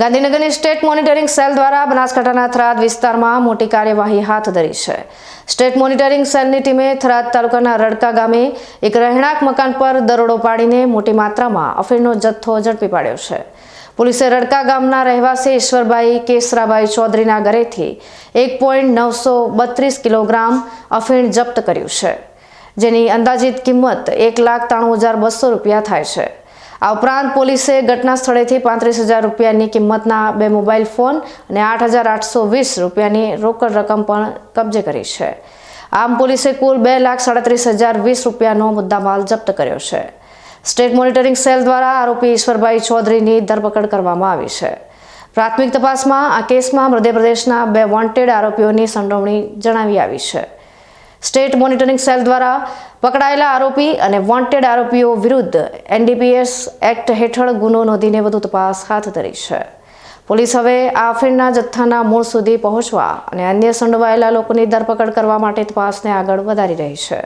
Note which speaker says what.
Speaker 1: ગાંધીનગરની state monitoring cell દ્વારા બનાસકાંઠાના થરાદ વિસ્તારમાં મોટી કાર્યવાહી હાથ ધરી છે। સ્ટેટ મોનિટરિંગ સેલની ટીમે થરાદ તાલુકાના રડકા ગામે એક રહેણાંક મકાન પર દરોડો પાડીને મોટી માત્રામાં અફીણનો જથ્થો ઝડપી પાડ્યો છે। પોલીસે રડકા ગામના રહેવાસી ઈશ્વરભાઈ કેસરાભાઈ ચૌધરીના ઘરેથી 1.932 કિલોગ્રામ અફીણ જપ્ત કર્યું છે, જેની અંદાજિત કિંમત 1,93,200 રૂપિયા થાય છે। આ ઉપરાંત પોલીસે ઘટના સ્થળેથી 35,000 રૂપિયાની કિંમતના 2 મોબાઈલ ફોન અને 8,820 રૂપિયાની રોકડ રકમ પણ કબજે કરી છે। આમ પોલીસે કુલ 2,37,020 રૂપિયાનો મુદ્દામાલ જપ્ત કર્યો છે। સ્ટેટ મોનિટરિંગ સેલ દ્વારા આરોપી ઈશ્વરભાઈ ચૌધરીની ધરપકડ કરવામાં આવી છે। પ્રાથમિક તપાસમાં આ કેસમાં મધ્યપ્રદેશના 2 વોન્ટેડ આરોપીઓની સંડોવણી જણાવી આવી છે। સ્ટેટ મોનિટરિંગ સેલ દ્વારા પકડાયેલા આરોપી અને વોન્ટેડ આરોપીઓ વિરુદ્ધ NDPS એક્ટ હેઠળ ગુનો નોંધીને વધુ તપાસ હાથ ધરી છે। પોલીસ હવે આ અફીણના જથ્થાના મૂળ સુધી પહોંચવા અને અન્ય સંડોવાયેલા લોકોની ધરપકડ કરવા માટે તપાસને આગળ વધારી રહી છે।